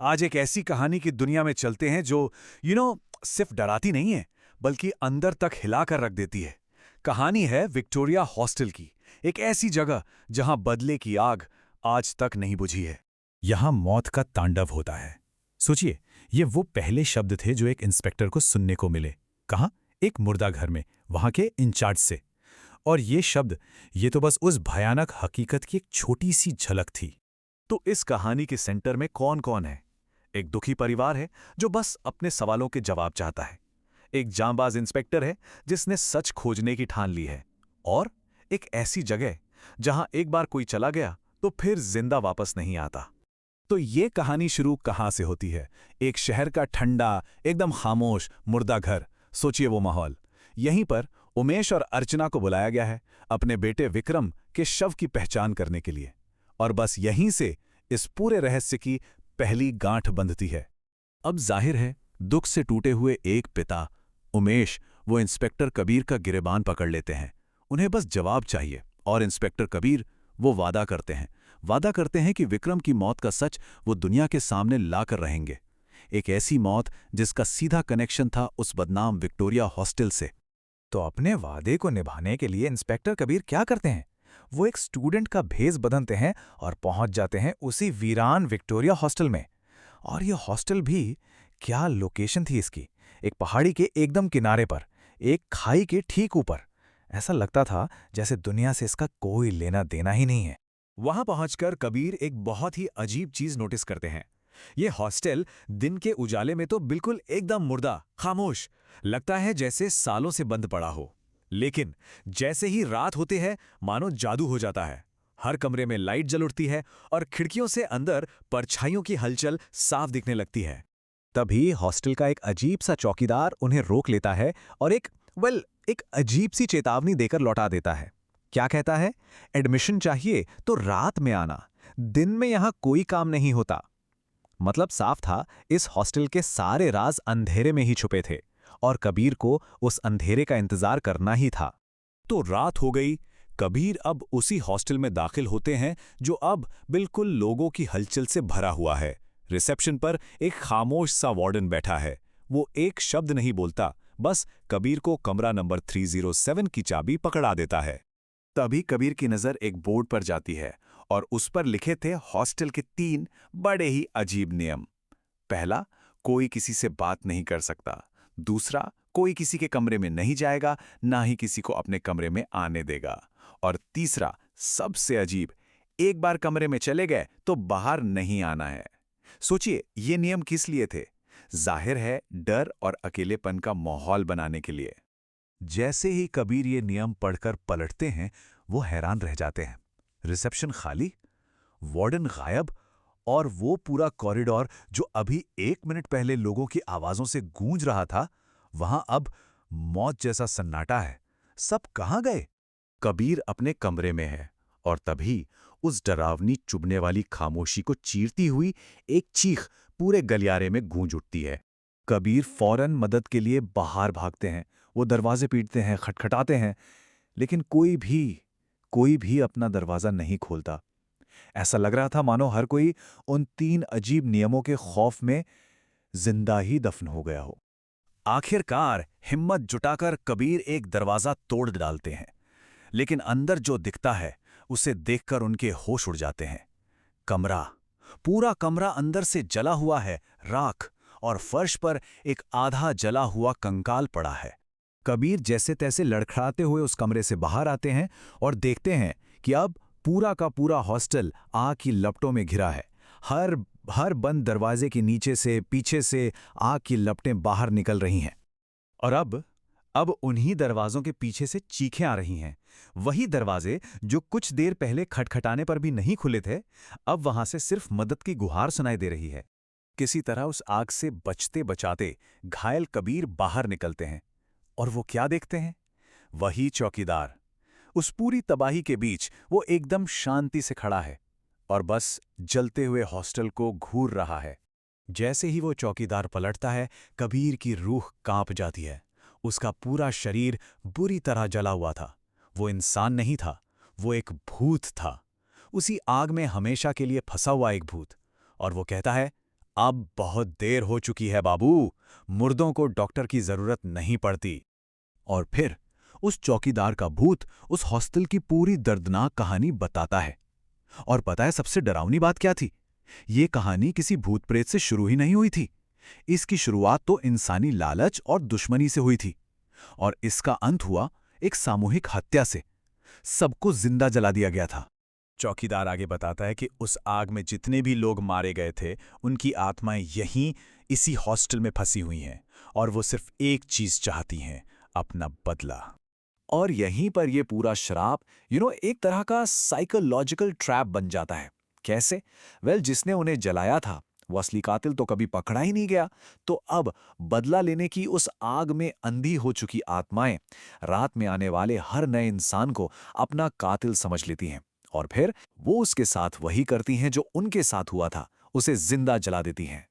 आज एक ऐसी कहानी की दुनिया में चलते हैं जो सिर्फ डराती नहीं है, बल्कि अंदर तक हिला कर रख देती है। कहानी है विक्टोरिया हॉस्टल की, एक ऐसी जगह जहां बदले की आग आज तक नहीं बुझी है। यहां मौत का तांडव होता है। सोचिए, ये वो पहले शब्द थे जो एक इंस्पेक्टर को सुनने को मिले। कहाँ? एक मुर्दा घर में, वहां के इंचार्ज से। और ये शब्द, ये तो बस उस भयानक हकीकत की एक छोटी सी झलक थी। तो इस कहानी के सेंटर में कौन कौन है? एक दुखी परिवार है जो बस अपने सवालों के जवाब चाहता है। एक जांबाज इंस्पेक्टर है जिसने सच खोजने की ठान ली है। और एक ऐसी जगह जहां एक बार कोई चला गया तो फिर जिंदा वापस नहीं आता। तो ये कहानी शुरू कहां से होती है? एक शहर का ठंडा, एकदम खामोश मुर्दा घर। सोचिए वो माहौल। यहीं पर उमेश और अर्चना को बुलाया गया है अपने बेटे विक्रम के शव की पहचान करने के लिए। और बस यहीं से इस पूरे रहस्य की पहली गांठ बंधती है। अब जाहिर है, दुख से टूटे हुए एक पिता उमेश वो इंस्पेक्टर कबीर का गिरेबान पकड़ लेते हैं। उन्हें बस जवाब चाहिए और इंस्पेक्टर कबीर वो वादा करते हैं कि विक्रम की मौत का सच वो दुनिया के सामने लाकर रहेंगे। एक ऐसी मौत जिसका सीधा कनेक्शन था उस बदनाम विक्टोरिया हॉस्टल से। तो अपने वादे को निभाने के लिए इंस्पेक्टर कबीर क्या करते हैं? वो एक स्टूडेंट का भेष बदलते हैं और पहुंच जाते हैं उसी वीरान विक्टोरिया हॉस्टल में। और ये हॉस्टल भी, क्या लोकेशन थी इसकी! एक पहाड़ी के एकदम किनारे पर, एक खाई के ठीक ऊपर। ऐसा लगता था जैसे दुनिया से इसका कोई लेना देना ही नहीं है। वहां पहुंचकर कबीर एक बहुत ही अजीब चीज नोटिस करते हैं। ये हॉस्टल दिन के उजाले में तो बिल्कुल एकदम मुर्दा, खामोश लगता है, जैसे सालों से बंद पड़ा हो। लेकिन जैसे ही रात होते है, मानो जादू हो जाता है। हर कमरे में लाइट जल उठती है और खिड़कियों से अंदर परछाइयों की हलचल साफ दिखने लगती है। तभी हॉस्टल का एक अजीब सा चौकीदार उन्हें रोक लेता है और एक अजीब सी चेतावनी देकर लौटा देता है। क्या कहता है? एडमिशन चाहिए तो रात में आना, दिन में यहां कोई काम नहीं होता। मतलब साफ था, इस हॉस्टल के सारे राज अंधेरे में ही छुपे थे और कबीर को उस अंधेरे का इंतजार करना ही था। तो रात हो गई। कबीर अब उसी हॉस्टल में दाखिल होते हैं जो अब बिल्कुल लोगों की हलचल से भरा हुआ है। रिसेप्शन पर एक खामोश सा वार्डन बैठा है। वो एक शब्द नहीं बोलता, बस कबीर को कमरा नंबर 307 की चाबी पकड़ा देता है। तभी कबीर की नजर एक बोर्ड पर जाती है और उस पर लिखे थे हॉस्टल के 3 बड़े ही अजीब नियम। पहला, कोई किसी से बात नहीं कर सकता। दूसरा, कोई किसी के कमरे में नहीं जाएगा, ना ही किसी को अपने कमरे में आने देगा। और तीसरा, सबसे अजीब, एक बार कमरे में चले गए तो बाहर नहीं आना है। सोचिए, ये नियम किस लिए थे? जाहिर है, डर और अकेलेपन का माहौल बनाने के लिए। जैसे ही कबीर ये नियम पढ़कर पलटते हैं, वो हैरान रह जाते हैं। रिसेप्शन खाली, वार्डन गायब, और वो पूरा कॉरिडोर जो अभी 1 मिनट पहले लोगों की आवाजों से गूंज रहा था, वहां अब मौत जैसा सन्नाटा है। सब कहां गए? कबीर अपने कमरे में है और तभी उस डरावनी चुभने वाली खामोशी को चीरती हुई एक चीख पूरे गलियारे में गूंज उठती है। कबीर फौरन मदद के लिए बाहर भागते हैं। वो दरवाजे पीटते हैं, खटखटाते हैं, लेकिन कोई भी अपना दरवाजा नहीं खोलता। ऐसा लग रहा था मानो हर कोई उन 3 अजीब नियमों के खौफ में जिंदा ही दफन हो गया हो। आखिरकार हिम्मत जुटाकर कबीर एक दरवाजा तोड़ डालते हैं, लेकिन अंदर जो दिखता है उसे देखकर उनके होश उड़ जाते हैं। पूरा कमरा अंदर से जला हुआ है, राख, और फर्श पर एक आधा जला हुआ कंकाल पड़ा है। कबीर जैसे तैसे लड़खड़ाते हुए उस कमरे से बाहर आते हैं और देखते हैं कि अब पूरा का पूरा हॉस्टल आग की लपटों में घिरा है। हर बंद दरवाजे के नीचे से, पीछे से आग की लपटें बाहर निकल रही हैं। और अब उन्हीं दरवाजों के पीछे से चीखें आ रही हैं। वही दरवाजे जो कुछ देर पहले खटखटाने पर भी नहीं खुले थे, अब वहां से सिर्फ मदद की गुहार सुनाई दे रही है। किसी तरह उस आग से बचते बचाते घायल कबीर बाहर निकलते हैं और वो क्या देखते हैं? वही चौकीदार। उस पूरी तबाही के बीच वो एकदम शांति से खड़ा है और बस जलते हुए हॉस्टल को घूर रहा है। जैसे ही वो चौकीदार पलटता है, कबीर की रूह कांप जाती है। उसका पूरा शरीर बुरी तरह जला हुआ था। वो इंसान नहीं था, वो एक भूत था। उसी आग में हमेशा के लिए फंसा हुआ एक भूत। और वो कहता है, अब बहुत देर हो चुकी है बाबू, मुर्दों को डॉक्टर की जरूरत नहीं पड़ती। और फिर उस चौकीदार का भूत उस हॉस्टल की पूरी दर्दनाक कहानी बताता है। और पता है सबसे डरावनी बात क्या थी? ये कहानी किसी भूत प्रेत से शुरू ही नहीं हुई थी। इसकी शुरुआत तो इंसानी लालच और दुश्मनी से हुई थी, और इसका अंत हुआ एक सामूहिक हत्या से। सबको जिंदा जला दिया गया था। चौकीदार आगे बताता है कि उस आग में जितने भी लोग मारे गए थे, उनकी आत्माएं यहीं इसी हॉस्टल में फंसी हुई हैं, और वो सिर्फ एक चीज चाहती हैं, अपना बदला। और यहीं पर ये पूरा श्राप एक तरह का साइकोलॉजिकल ट्रैप बन जाता है। कैसे? जिसने उन्हें जलाया था वो असली कातिल तो कभी पकड़ा ही नहीं गया, तो अब बदला लेने की उस आग में अंधी हो चुकी आत्माएं रात में आने वाले हर नए इंसान को अपना कातिल समझ लेती हैं, और फिर वो उसके साथ वही करती हैं जो उनके साथ हुआ था, उसे जिंदा जला देती हैं।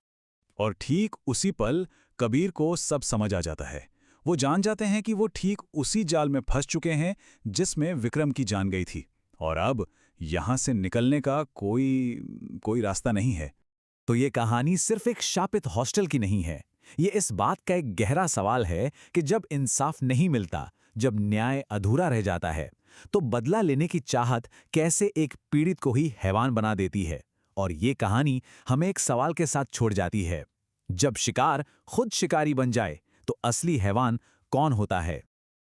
और ठीक उसी पल कबीर को सब समझ आ जाता है। वो जान जाते हैं कि वो ठीक उसी जाल में फंस चुके हैं जिसमें विक्रम की जान गई थी, और अब यहां से निकलने का कोई रास्ता नहीं है। तो ये कहानी सिर्फ एक शापित हॉस्टल की नहीं है। ये इस बात का एक गहरा सवाल है कि जब इंसाफ नहीं मिलता, जब न्याय अधूरा रह जाता है, तो बदला लेने की चाहत कैसे एक पीड़ित को ही हैवान बना देती है। और ये कहानी हमें एक सवाल के साथ छोड़ जाती है, जब शिकार खुद शिकारी बन जाए तो असली हैवान कौन होता है?